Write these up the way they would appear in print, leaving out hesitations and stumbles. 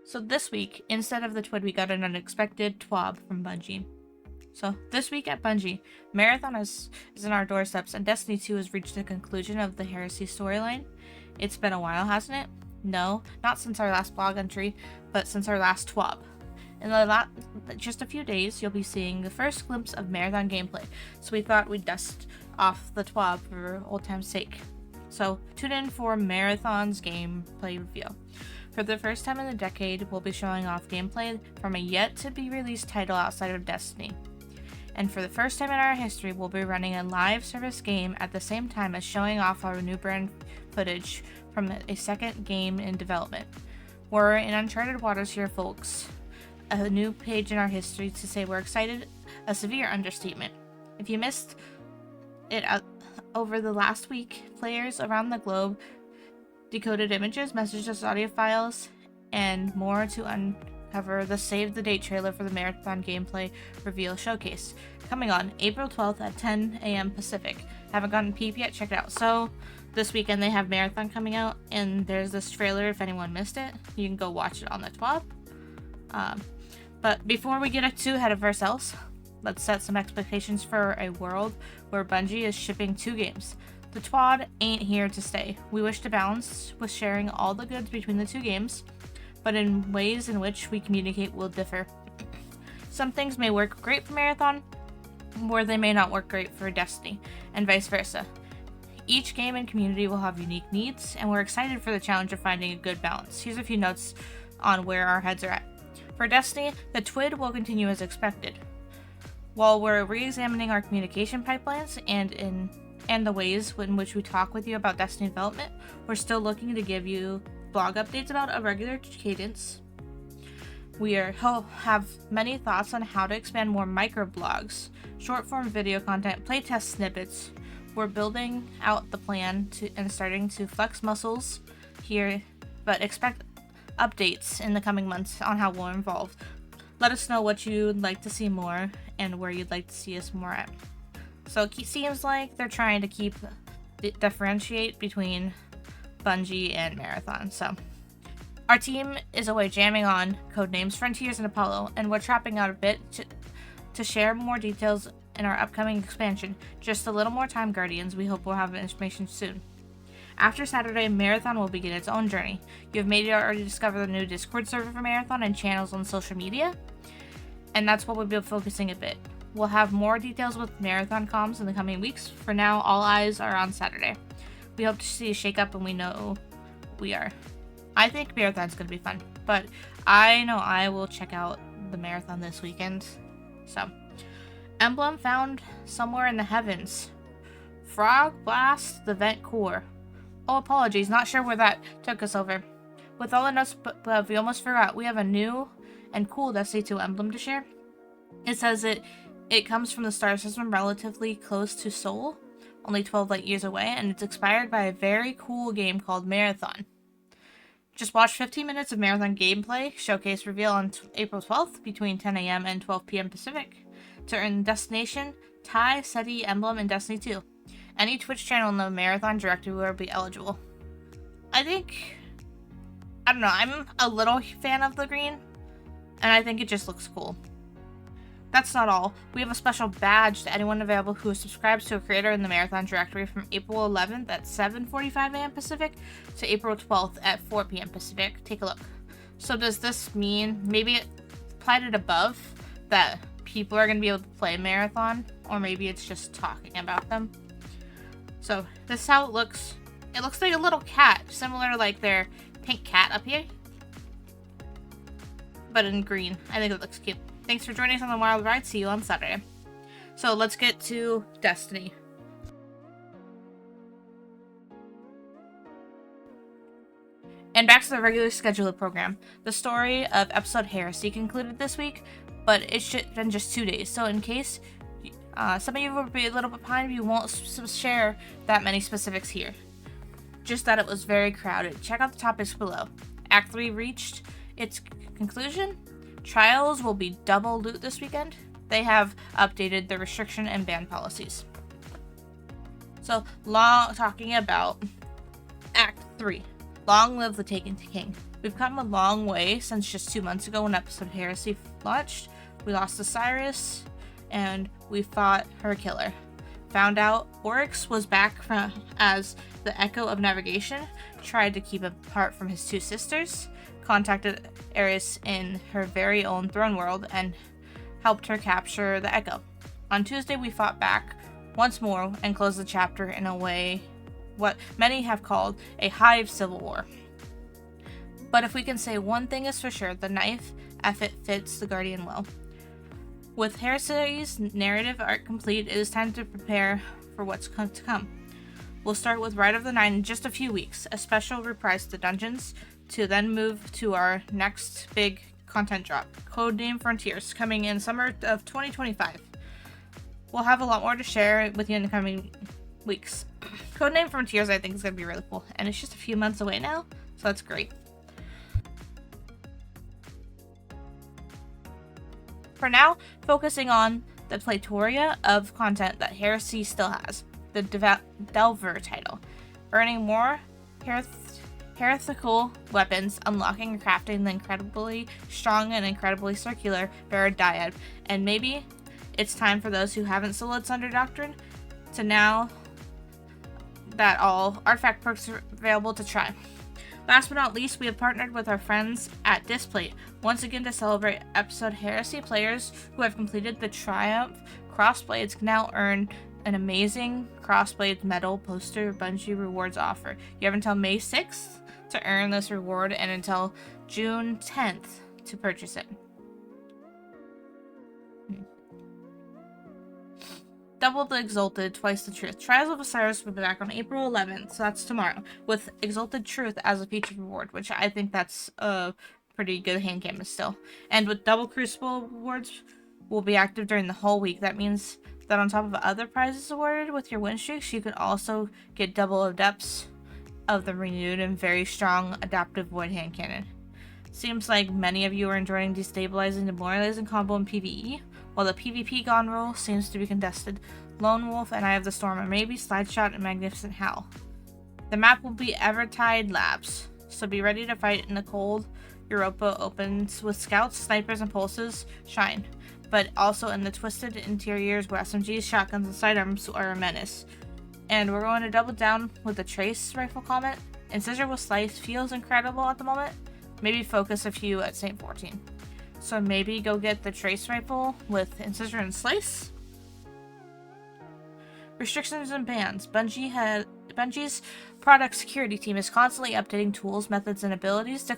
So this week, instead of the TWAB, we got an unexpected TWAB from Bungie. So this week at Bungie, Marathon is in our doorsteps, and Destiny 2 has reached the conclusion of the Heresy storyline. It's been a while, hasn't it? No, not since our last blog entry, but since our last TWAB. In just a few days, you'll be seeing the first glimpse of Marathon gameplay, so we thought we'd dust off the TWAB for old time's sake. So tune in for Marathon's gameplay reveal. For the first time in a decade, we'll be showing off gameplay from a yet-to-be-released title outside of Destiny. And for the first time in our history, we'll be running a live service game at the same time as showing off our new brand footage from a second game in development. We're in uncharted waters here, folks. A new page in our history to say we're excited, a severe understatement. If you missed it over the last week, players around the globe decoded images, messages, audio files, and more to uncover the Save the Date trailer for the Marathon gameplay reveal showcase, coming on April 12th at 10 a.m. Pacific. Haven't gotten peep yet? Check it out. So this weekend they have Marathon coming out, and there's this trailer. If anyone missed it, you can go watch it on the TWAB. But before we get too ahead of ourselves, let's set some expectations for a world where Bungie is shipping 2 games. The TWAB ain't here to stay. We wish to balance with sharing all the goods between the 2 games, but in ways in which we communicate will differ. Some things may work great for Marathon, where they may not work great for Destiny, and vice versa. Each game and community will have unique needs, and we're excited for the challenge of finding a good balance. Here's a few notes on where our heads are at. For Destiny, the TWAB will continue as expected. While we're re-examining our communication pipelines and the ways in which we talk with you about Destiny development, we're still looking to give you blog updates about a regular cadence. We have many thoughts on how to expand more microblogs, short-form video content, playtest snippets. We're building out the plan and starting to flex muscles here, but expect updates in the coming months on how we'll evolve. Let us know what you'd like to see more and where you'd like to see us more at. So it seems like they're trying to differentiate between Bungie and Marathon. So our team is away jamming on codenames Frontiers and Apollo, and we're trapping out a bit to share more details in our upcoming expansion. Just a little more time, Guardians. We hope we'll have information soon. After Saturday, Marathon will begin its own journey. You have maybe already discovered the new Discord server for Marathon and channels on social media, and that's what we'll be focusing a bit. We'll have more details with Marathon comms in the coming weeks. For now, all eyes are on Saturday. We hope to see a shakeup, and we know we are. I think Marathon's going to be fun, but I know I will check out the Marathon this weekend. So, emblem found somewhere in the heavens. Frog blast the vent core. Oh, apologies, not sure where that took us over. With all the notes, but we almost forgot. We have a new and cool Destiny 2 emblem to share. It says it comes from the star system relatively close to Sol, only 12 light years away, and it's inspired by a very cool game called Marathon. Just watch 15 minutes of Marathon gameplay showcase reveal on April 12th between 10 a.m. and 12 p.m. Pacific to earn Destination Tau Ceti emblem in Destiny 2. Any Twitch channel in the Marathon directory will be eligible. I don't know, I'm a little fan of the green, and I think it just looks cool. That's not all. We have a special badge to anyone available who subscribes to a creator in the Marathon directory from April 11th at 7:45 a.m. Pacific to April 12th at 4 p.m. Pacific. Take a look. So does this mean maybe it applied it above that people are going to be able to play Marathon, or maybe it's just talking about them? So this is how it looks. It looks like a little cat, similar to like their pink cat up here, but in green. I think it looks cute. Thanks for joining us on the wild ride. See you on Saturday. So let's get to Destiny. And back to the regular scheduled program. The story of episode Heresy concluded this week, but it's been just 2 days. So in case some of you will be a little bit behind, we won't share that many specifics here. Just that it was very crowded. Check out the topics below. Act 3 reached its conclusion. Trials will be double loot this weekend. They have updated the restriction and ban policies. So, talking about Act 3. Long live the Taken King. We've come a long way since just 2 months ago when episode Heresy launched. We lost Osiris, and we fought her killer. Found out Oryx was back as the Echo of Navigation, tried to keep apart from his two sisters, contacted Eris in her very own throne world, and helped her capture the Echo. On Tuesday, we fought back once more and closed the chapter in a way what many have called a Hive civil war. But if we can say one thing is for sure, the knife effort fits the Guardian well. With Heresy's narrative arc complete, it is time to prepare for what's to come. We'll start with Rite of the Nine in just a few weeks, a special reprise to dungeons, to then move to our next big content drop, Codename Frontiers, coming in summer of 2025. We'll have a lot more to share with you in the coming weeks. Codename Frontiers, I think, is going to be really cool, and it's just a few months away now, so that's great. For now, focusing on the plethora of content that Heresy still has, the Delver title, earning more heretical weapons, unlocking and crafting the incredibly strong and incredibly circular Dyad, and maybe it's time for those who haven't soloed Sunder Doctrine to now that all artifact perks are available to try. Last but not least, we have partnered with our friends at Displate once again to celebrate episode Heresy. Players who have completed the Triumph Crossblades can now earn an amazing Crossblades medal poster Bungie rewards offer. You have until May 6th to earn this reward and until June 10th to purchase it. Double the Exalted, twice the Truth. Trials of Osiris will be back on April 11th, so that's tomorrow, with Exalted Truth as a featured reward, which I think that's a pretty good hand canvas still. And with Double Crucible rewards will be active during the whole week. That means that on top of other prizes awarded with your win streaks, you could also get double adepts of the renewed and very strong adaptive Void Hand Cannon. Seems like many of you are enjoying destabilizing, demoralizing combo in PvE, while the PvP Gone rule seems to be contested. Lone Wolf and Eye of the Storm, or maybe Slideshot and Magnificent Howl. The map will be Eventide Labs, so be ready to fight in the cold. Europa opens with scouts, snipers, and pulses shine, but also in the twisted interiors where SMGs, shotguns, and sidearms are a menace. And we're going to double down with the Trace Rifle comment. Incision with Slice feels incredible at the moment. Maybe focus a few at St. 14. So maybe go get the Trace Rifle with Incision and Slice. Restrictions and bans. Bungie's product security team is constantly updating tools, methods, and abilities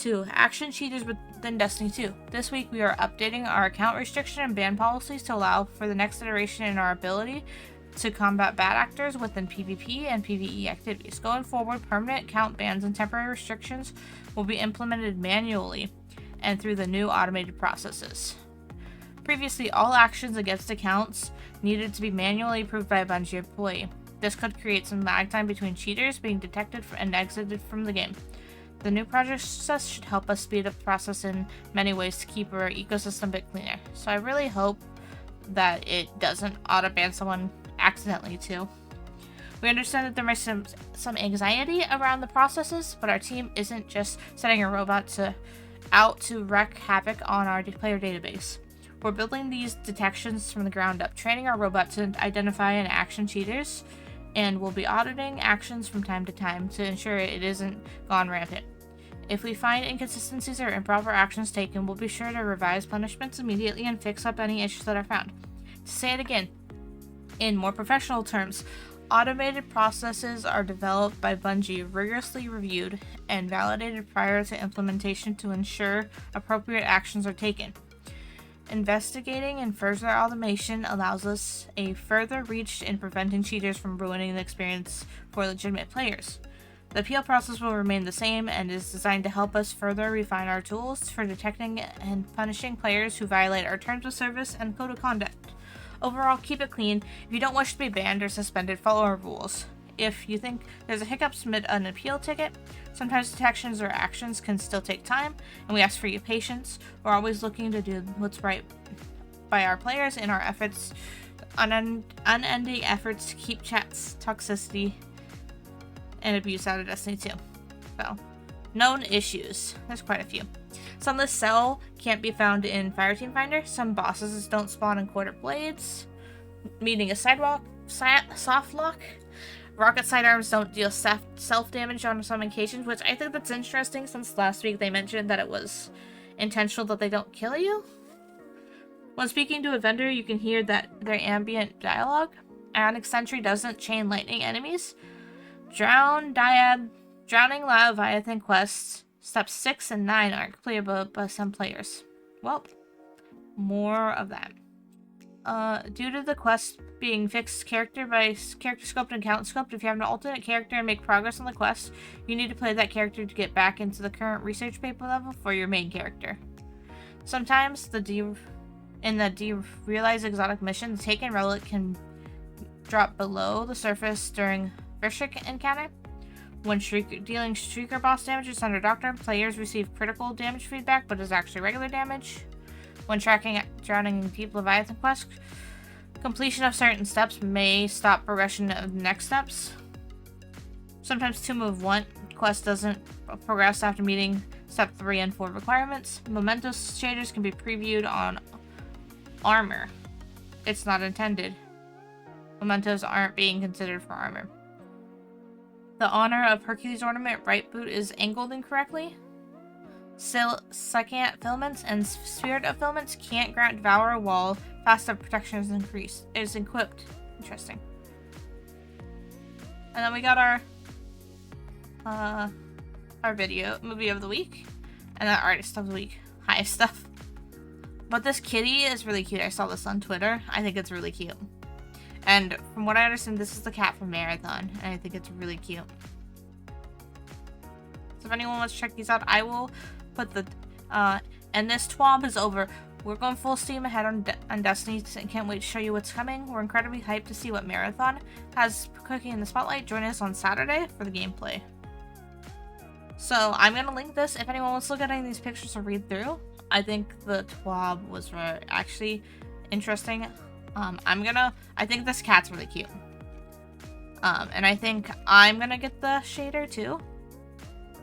to action cheaters within Destiny 2. This week we are updating our account restriction and ban policies to allow for the next iteration in our ability to combat bad actors within PvP and PvE activities. Going forward, permanent account bans and temporary restrictions will be implemented manually and through the new automated processes. Previously, all actions against accounts needed to be manually approved by a Bungie employee. This could create some lag time between cheaters being detected and exited from the game. The new process should help us speed up the process in many ways to keep our ecosystem a bit cleaner. So I really hope that it doesn't auto-ban someone accidentally too. We understand that there might be some anxiety around the processes, but our team isn't just setting a robot out to wreak havoc on our player database. We're building these detections from the ground up, training our robot to identify and action cheaters, and we'll be auditing actions from time to time to ensure it isn't gone rampant. If we find inconsistencies or improper actions taken, we'll be sure to revise punishments immediately and fix up any issues that are found. To say it again, in more professional terms, automated processes are developed by Bungie, rigorously reviewed, and validated prior to implementation to ensure appropriate actions are taken. Investigating and further automation allows us a further reach in preventing cheaters from ruining the experience for legitimate players. The appeal process will remain the same and is designed to help us further refine our tools for detecting and punishing players who violate our terms of service and code of conduct. Overall, keep it clean. If you don't wish to be banned or suspended, follow our rules. If you think there's a hiccup, submit an appeal ticket. Sometimes detections or actions can still take time, and we ask for your patience. We're always looking to do what's right by our players in our efforts, unending efforts to keep chats, toxicity, and abuse out of Destiny 2. So, Known issues. There's quite a few. Sunless Cell can't be found in Fireteam Finder. Some bosses don't spawn in Quartered Blades. Meaning a soft lock. Rocket sidearms don't deal self-damage on some occasions, which I think that's interesting since last week they mentioned that it was intentional that they don't kill you. When speaking to a vendor, you can hear that their ambient dialogue. Ionic Sentry doesn't chain lightning enemies. Drowning Leviathan quests, steps 6 and 9 are playable by some players. Well, more of that. Due to the quest being fixed character by character scoped and count scoped, if you have an alternate character and make progress on the quest, you need to play that character to get back into the current research paper level for your main character. Sometimes in the derealized exotic mission, the taken relic can drop below the surface during Vrishik encounter. When dealing Shrieker boss damage under Doctor, players receive critical damage feedback, but is actually regular damage. When tracking Drowning Deep Leviathan quest, completion of certain steps may stop progression of the next steps. Sometimes 2 Move 1 quest doesn't progress after meeting step 3 and 4 requirements. Mementos shaders can be previewed on armor. It's not intended. Mementos aren't being considered for armor. The honor of Hercules ornament right boot is angled incorrectly. Secant filaments and spirit of filaments can't grant Devour while fast of protection is equipped. Interesting. And then we got our movie of the week, and the artist of the week, Hive stuff. But this kitty is really cute. I saw this on Twitter. I think it's really cute. And from what I understand, this is the cat from Marathon, and I think it's really cute. So if anyone wants to check these out, I will put the, and this TWAB is over. We're going full steam ahead on Destiny, and can't wait to show you what's coming. We're incredibly hyped to see what Marathon has cooking in the spotlight. Join us on Saturday for the gameplay. So I'm going to link this if anyone wants to look at any of these pictures or read through. I think the TWAB was actually interesting. I think this cat's really cute. And I think I'm gonna get the shader too.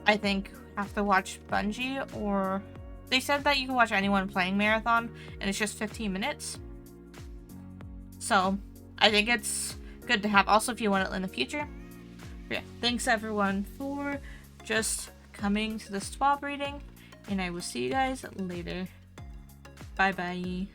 I think I have to watch Bungie, or they said that you can watch anyone playing Marathon and it's just 15 minutes. So I think it's good to have also if you want it in the future. But yeah, thanks everyone for just coming to this TWAB reading, and I will see you guys later. Bye bye.